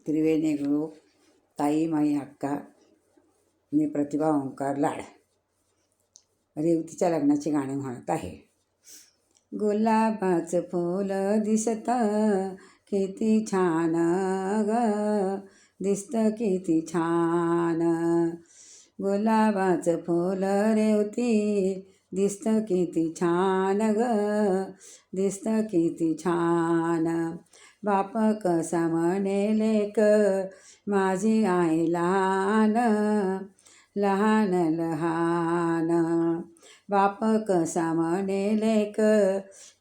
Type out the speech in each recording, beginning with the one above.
त्रिवेणी गुरु ताई माई अक्का मी प्रतिभा ओंकार लाड रेवतीच्या लग्नाची गाणी म्हणत आहे. गुलाबाचं फूल दिसतं किती छान ग, दिसतं किती छान. गुलाबाचं फूल रेवती दिसतं किती छान ग, दिसतं किती छान. बाप कसा म्हणे लेक माझी आई लहान लहान लहान. बाप कसा म्हणे लेक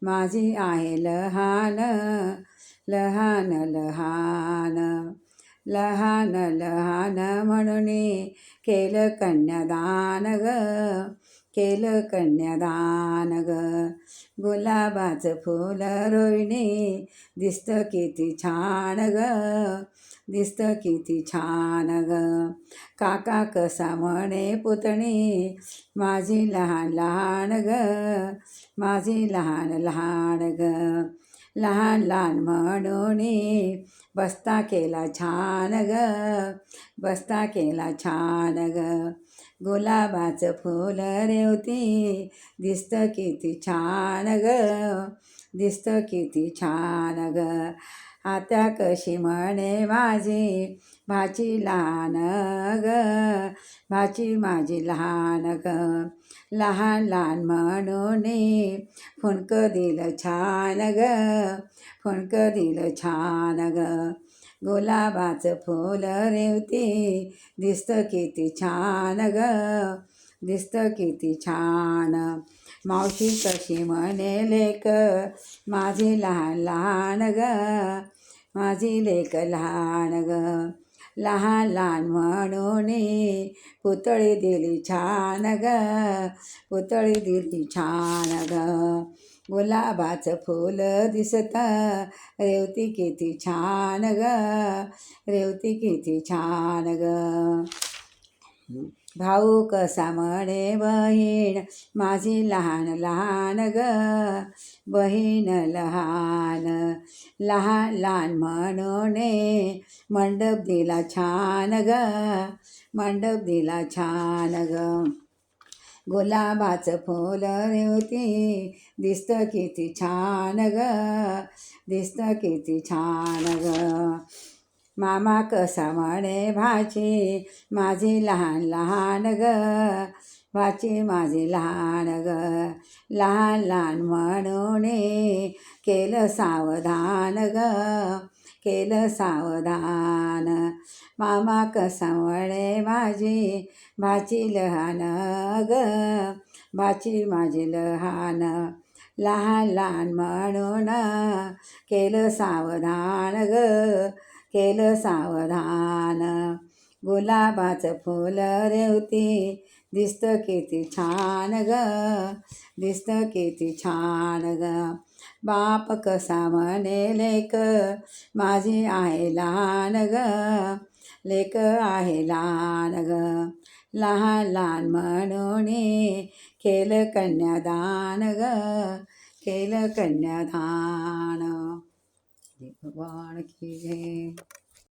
माझी आई लहान लहान लहान. लहान लहान म्हणून केलं कन्यादान ग, केलं कन्यादान ग. गुलाबाचं फूल रोहिणी दिसतं किती छान ग, दिसतं किती छान ग. काका कसा म्हणे पुतणी माझी लहान लहान ग, माझी लहान लहान ग. लहान लहान म्हणून बस्ता केला छान ग, बस्ता केला छान ग. गुलाबाचं फूल रेवती दिसतं किती छान ग, दिसतं किती छान ग. आता कशी म्हणे माझी भाची लहान ग, भाची माझी लहान ग. लहान लहान म्हणून फुंकं दिलं छान ग, फुंकं दिलं छान ग. गुलाबाचं फूल रेवती दिसतं किती छान ग, दिसतं किती छान. मावशी कशी म्हणे लेक माझी लहान लहान ग, माझी लेक लहान ग. लहान लहान म्हणून पुतळी दिली छान ग, पुतळी दिली छान ग. गुलाबाचं फूल दिसतं रेवती किती छान ग, रेवती किती छान ग. भाऊ कसा म्हणे बहीण माझी लहान लहान ग, बहीण लहान. लहान लहान म्हणून मंडप दिला छान ग, मंडप दिला छान ग. गुलाबाचं फूल रेवती दिसतं किती छान ग, दिसतं किती छान ग. मामा कसा म्हणे भाची माझी लहान लहान ग, भाची माझी लहान ग. लहान लहान म्हणून केलं सावधान ग, केलं सावधान. मामा कसा म्हणे माझी भाची लहान ग, भाची माझी लहान. लहान लहान म्हणून केलं सावधान ग, केलं सावधान. गुलाबाचं फूल रेवती दिसतं किती छान ग, दिसतं किती छान ग. बाप कसा म्हणे लेक माझी आहे लहान ग, लेक आहे लहान ग. लहान लहान म्हणून केलं कन्यादान ग, केलं कन्यादान. भगवान की जय.